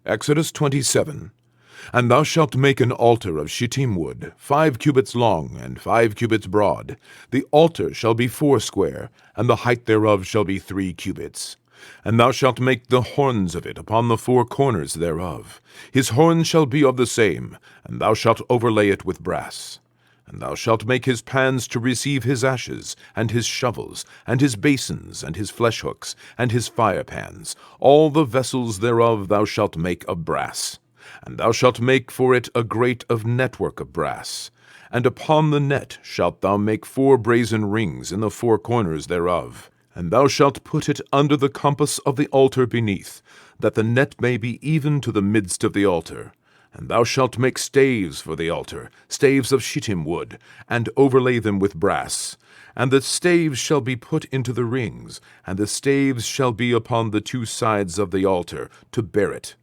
Exodus 27. And thou shalt make an altar of shittim wood, 5 cubits long, and 5 cubits broad. The altar shall be foursquare, and the height thereof shall be 3 cubits. And thou shalt make the horns of it upon the 4 corners thereof. His horns shall be of the same, and thou shalt overlay it with brass. And thou shalt make his pans to receive his ashes, and his shovels, and his basins, and his fleshhooks, and his firepans. All the vessels thereof thou shalt make of brass. And thou shalt make for it a grate of network of brass. And upon the net shalt thou make 4 brazen rings in the 4 corners thereof. And thou shalt put it under the compass of the altar beneath, that the net may be even to the midst of the altar. And thou shalt make staves for the altar, staves of shittim wood, and overlay them with brass. And the staves shall be put into the rings, and the staves shall be upon the 2 sides of the altar, to bear it.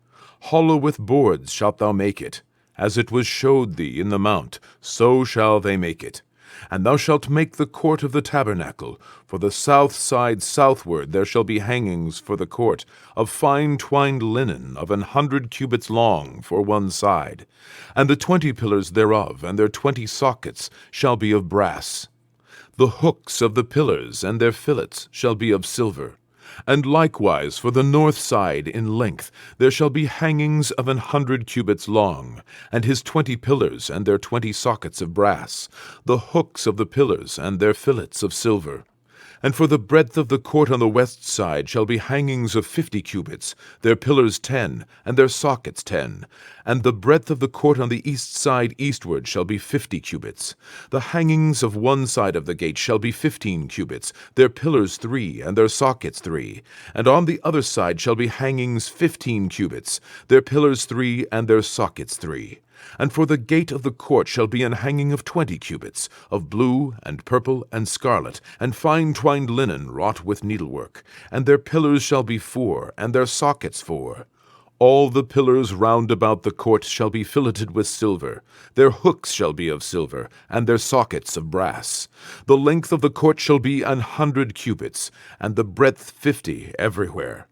Hollow with boards shalt thou make it. As it was showed thee in the mount, so shall they make it. And thou shalt make the court of the tabernacle. For the south side southward there shall be hangings for the court, of fine twined linen, of 100 cubits long for one side. And the 20 pillars thereof, and their 20 sockets, shall be of brass. The hooks of the pillars and their fillets shall be of silver. And likewise for the north side in length there shall be hangings of 100 cubits long, and his 20 pillars and their 20 sockets of brass, the hooks of the pillars and their fillets of silver. And for the breadth of the court on the west side shall be hangings of 50 cubits, their pillars 10, and their sockets 10. And the breadth of the court on the east side eastward shall be 50 cubits. The hangings of one side of the gate shall be 15 cubits, their pillars 3, and their sockets 3. And on the other side shall be hangings 15 cubits, their pillars 3, and their sockets 3. And for the gate of the court shall be an hanging of 20 cubits, of blue, and purple, and scarlet, and fine twined linen wrought with needlework. And their pillars shall be 4, and their sockets 4. All the pillars round about the court shall be filleted with silver. Their hooks shall be of silver, and their sockets of brass. The length of the court shall be 100 cubits, and the breadth 50 everywhere.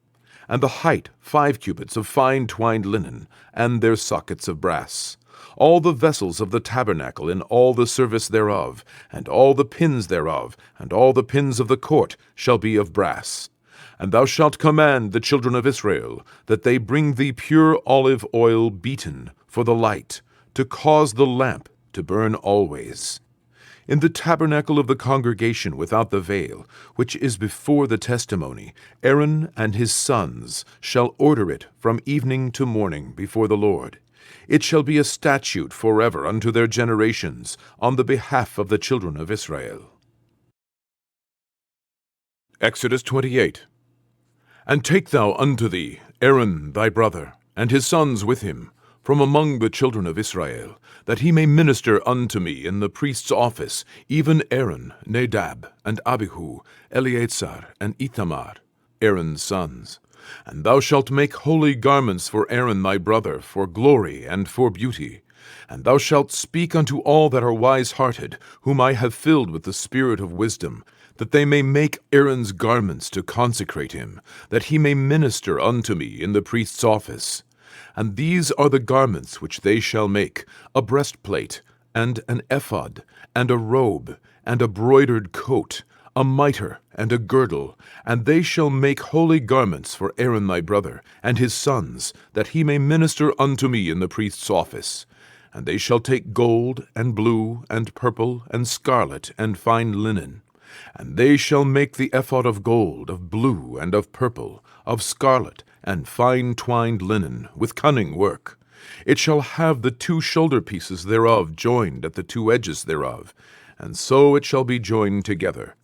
And the height 5 cubits of fine twined linen, and their sockets of brass. All the vessels of the tabernacle in all the service thereof, and all the pins thereof, and all the pins of the court shall be of brass. And thou shalt command the children of Israel that they bring thee pure olive oil beaten for the light, to cause the lamp to burn always. In the tabernacle of the congregation without the veil, which is before the testimony, Aaron and his sons shall order it from evening to morning before the Lord. It shall be a statute forever unto their generations, on the behalf of the children of Israel. Exodus 28. And take thou unto thee Aaron thy brother, and his sons with him, from among the children of Israel, that he may minister unto me in the priest's office, even Aaron, Nadab, and Abihu, Eleazar, and Ithamar, Aaron's sons. And thou shalt make holy garments for Aaron thy brother, for glory and for beauty. And thou shalt speak unto all that are wise-hearted, whom I have filled with the spirit of wisdom, that they may make Aaron's garments to consecrate him, that he may minister unto me in the priest's office. And these are the garments which they shall make: a breastplate, and an ephod, and a robe, and a broidered coat, a mitre, and a girdle. And they shall make holy garments for Aaron thy brother, and his sons, that he may minister unto me in the priest's office. And they shall take gold, and blue, and purple, and scarlet, and fine linen. And they shall make the ephod of gold, of blue, and of purple, of scarlet, and fine twined linen, with cunning work. It shall have the 2 shoulder pieces thereof joined at the 2 edges thereof, and so it shall be joined together.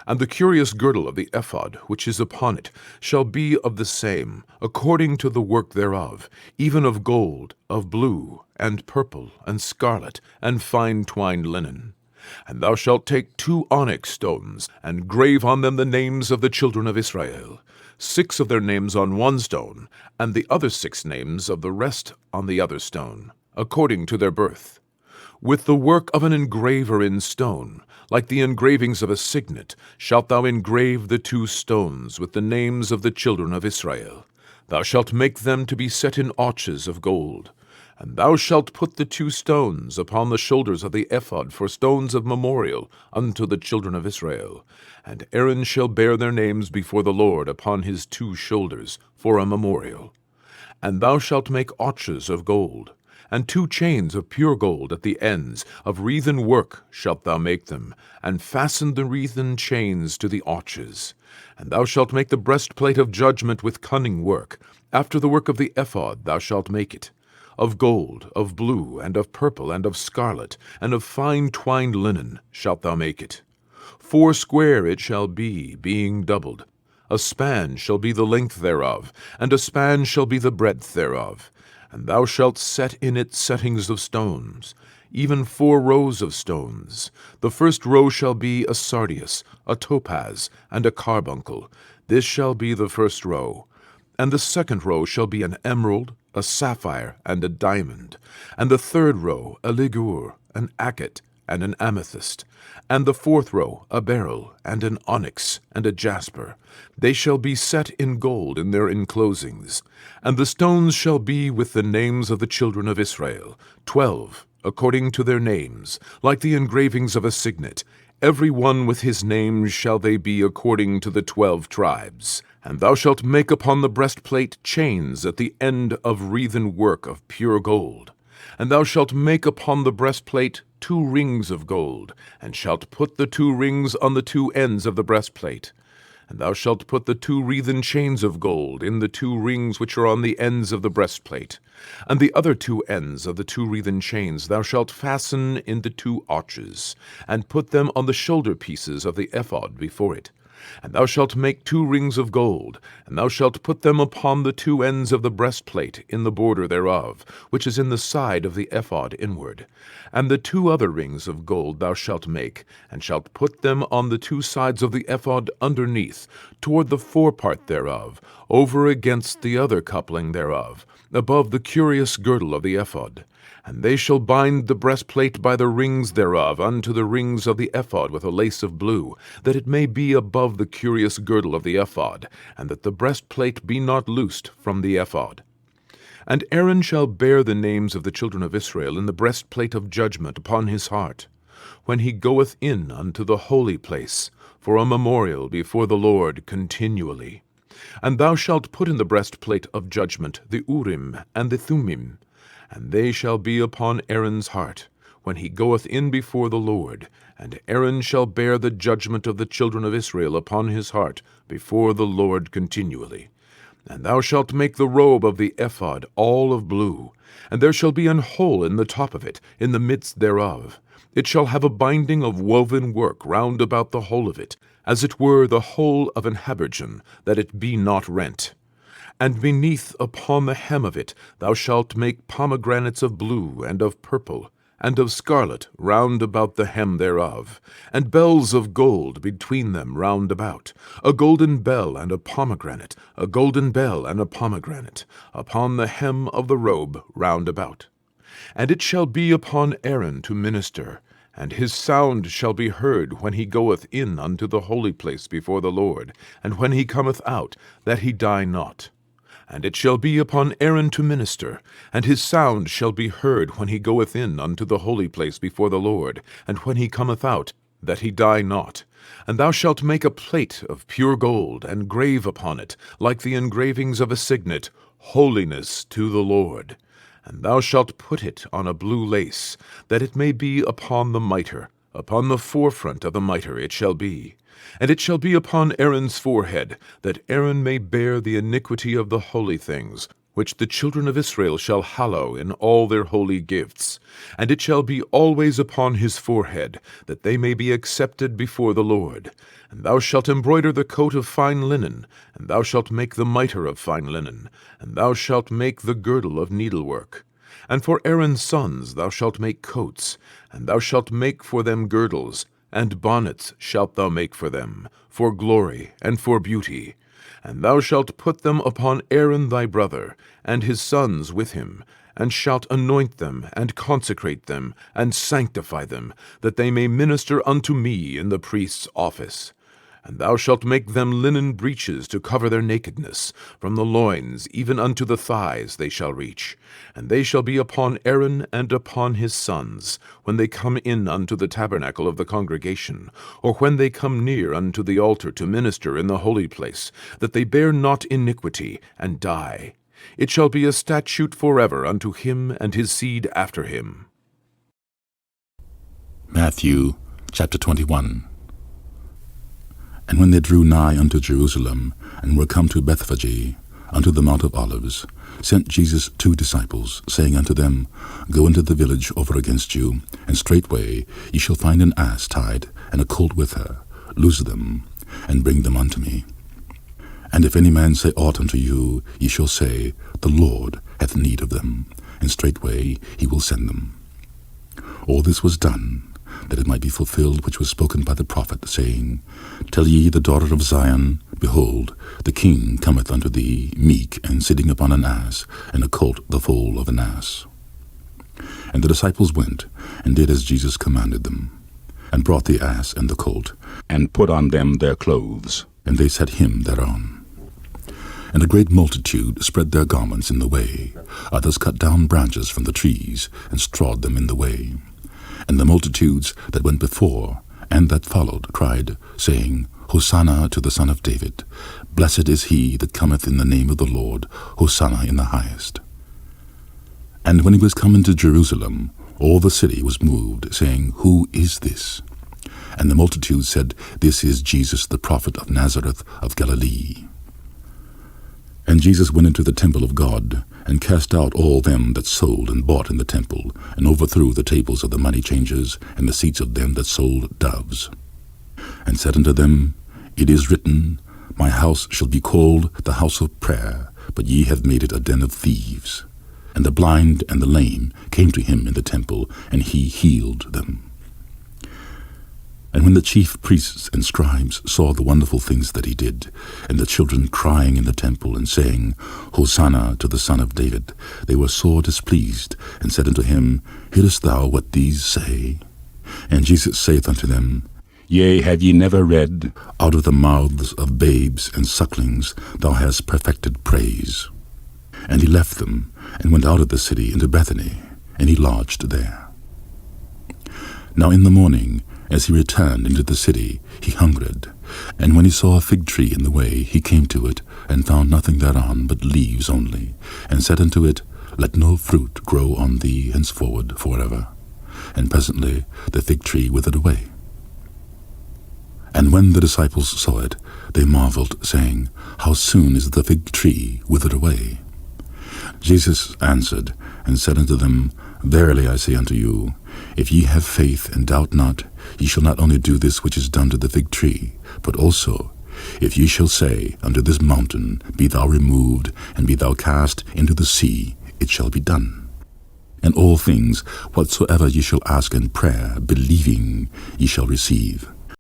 And the curious girdle of the ephod, which is upon it, shall be of the same, according to the work thereof, even of gold, of blue, and purple, and scarlet, and fine twined linen. And thou shalt take 2 onyx stones, and grave on them the names of the children of Israel, 6 of their names on one stone, and the other 6 names of the rest on the other stone, according to their birth. With the work of an engraver in stone, like the engravings of a signet, shalt thou engrave the 2 stones with the names of the children of Israel. Thou shalt make them to be set in arches of gold. And thou shalt put the 2 stones upon the shoulders of the ephod for stones of memorial unto the children of Israel. And Aaron shall bear their names before the Lord upon his 2 shoulders for a memorial. And thou shalt make arches of gold, and 2 chains of pure gold at the ends, of wreathen work shalt thou make them, and fasten the wreathen chains to the arches. And thou shalt make the breastplate of judgment with cunning work. After the work of the ephod thou shalt make it. Of gold, of blue, and of purple, and of scarlet, and of fine twined linen shalt thou make it. 4 square it shall be, being doubled. A span shall be the length thereof, and a span shall be the breadth thereof. And thou shalt set in it settings of stones, even 4 rows of stones. The first row shall be a sardius, a topaz, and a carbuncle. This shall be the first row. And the second row shall be an emerald, a sapphire, and a diamond. And the third row a ligure, an agate, and an amethyst. And the 4th row a beryl, and an onyx, and a jasper. They shall be set in gold in their enclosings. And the stones shall be with the names of the children of Israel, 12, according to their names, like the engravings of a signet. Every one with his name shall they be according to the 12 tribes. And thou shalt make upon the breastplate chains at the end of wreathen work of pure gold. And thou shalt make upon the breastplate 2 rings of gold, and shalt put the 2 rings on the 2 ends of the breastplate. And thou shalt put the 2 wreathen chains of gold in the 2 rings which are on the ends of the breastplate. And the other 2 ends of the 2 wreathen chains thou shalt fasten in the 2 arches, and put them on the shoulder pieces of the ephod before it. And thou shalt make 2 rings of gold, and thou shalt put them upon the 2 ends of the breastplate in the border thereof, which is in the side of the ephod inward. And the 2 other rings of gold thou shalt make, and shalt put them on the 2 sides of the ephod underneath, toward the forepart thereof, over against the other coupling thereof, above the curious girdle of the ephod. And they shall bind the breastplate by the rings thereof unto the rings of the ephod with a lace of blue, that it may be above the curious girdle of the ephod, and that the breastplate be not loosed from the ephod. And Aaron shall bear the names of the children of Israel in the breastplate of judgment upon his heart, when he goeth in unto the holy place, for a memorial before the Lord continually. And thou shalt put in the breastplate of judgment the Urim and the Thummim, and they shall be upon Aaron's heart, when he goeth in before the Lord. And Aaron shall bear the judgment of the children of Israel upon his heart before the Lord continually. And thou shalt make the robe of the ephod all of blue, and there shall be an hole in the top of it, in the midst thereof. It shall have a binding of woven work round about the whole of it, as it were the whole of an habergeon, that it be not rent. And beneath upon the hem of it thou shalt make pomegranates of blue and of purple, and of scarlet round about the hem thereof, and bells of gold between them round about, a golden bell and a pomegranate, a golden bell and a pomegranate, upon the hem of the robe round about. And it shall be upon Aaron to minister, and his sound shall be heard when he goeth in unto the holy place before the Lord, and when he cometh out, that he die not. And it shall be upon Aaron to minister, and his sound shall be heard when he goeth in unto the holy place before the Lord, and when he cometh out, that he die not. And thou shalt make a plate of pure gold, and grave upon it, like the engravings of a signet, Holiness to the Lord. And thou shalt put it on a blue lace, that it may be upon the mitre. Upon the forefront of the mitre it shall be. And it shall be upon Aaron's forehead, that Aaron may bear the iniquity of the holy things, which the children of Israel shall hallow in all their holy gifts. And it shall be always upon his forehead, that they may be accepted before the Lord. And thou shalt embroider the coat of fine linen, and thou shalt make the mitre of fine linen, and thou shalt make the girdle of needlework. And for Aaron's sons thou shalt make coats, and thou shalt make for them girdles, and bonnets shalt thou make for them, for glory and for beauty. And thou shalt put them upon Aaron thy brother, and his sons with him, and shalt anoint them, and consecrate them, and sanctify them, that they may minister unto me in the priest's office. And thou shalt make them linen breeches to cover their nakedness, from the loins even unto the thighs they shall reach. And they shall be upon Aaron and upon his sons, when they come in unto the tabernacle of the congregation, or when they come near unto the altar to minister in the holy place, that they bear not iniquity, and die. It shall be a statute forever unto him and his seed after him. Matthew chapter 21. And when they drew nigh unto Jerusalem, and were come to Bethphage, unto the Mount of Olives, sent Jesus 2 disciples, saying unto them, Go into the village over against you, and straightway ye shall find an ass tied, and a colt with her. Loose them, and bring them unto me. And if any man say aught unto you, ye shall say, The Lord hath need of them, and straightway he will send them. All this was done, that it might be fulfilled which was spoken by the prophet, saying, Tell ye the daughter of Zion, Behold, the king cometh unto thee, meek, and sitting upon an ass, and a colt the foal of an ass. And the disciples went, and did as Jesus commanded them, and brought the ass and the colt, and put on them their clothes. and they set him thereon. And a great multitude spread their garments in the way. Others cut down branches from the trees, and strawed them in the way. And the multitudes that went before and that followed cried, saying, Hosanna to the Son of David. Blessed is he that cometh in the name of the Lord. Hosanna in the highest. And when he was come into Jerusalem, all the city was moved, saying, Who is this? And the multitude said, This is Jesus the prophet of Nazareth of Galilee. And Jesus went into the temple of God, and cast out all them that sold and bought in the temple, and overthrew the tables of the money changers, and the seats of them that sold doves. And said unto them, It is written, My house shall be called the house of prayer, but ye have made it a den of thieves. And the blind and the lame came to him in the temple, and he healed them. And when the chief priests and scribes saw the wonderful things that he did, and the children crying in the temple, and saying, Hosanna to the Son of David, they were sore displeased, and said unto him, Hearest thou what these say? And Jesus saith unto them, Yea, have ye never read, Out of the mouths of babes and sucklings thou hast perfected praise. And he left them, and went out of the city into Bethany, and he lodged there. Now in the morning, as he returned into the city, he hungered. And when he saw a fig tree in the way, he came to it, and found nothing thereon but leaves only, and said unto it, Let no fruit grow on thee henceforward forever. And presently the fig tree withered away. And when the disciples saw it, they marveled, saying, How soon is the fig tree withered away? Jesus answered, and said unto them, Verily I say unto you, if ye have faith and doubt not, ye shall not only do this which is done to the fig tree, but also, if ye shall say unto this mountain, Be thou removed, and be thou cast into the sea, it shall be done. And all things whatsoever ye shall ask in prayer, believing, ye shall receive.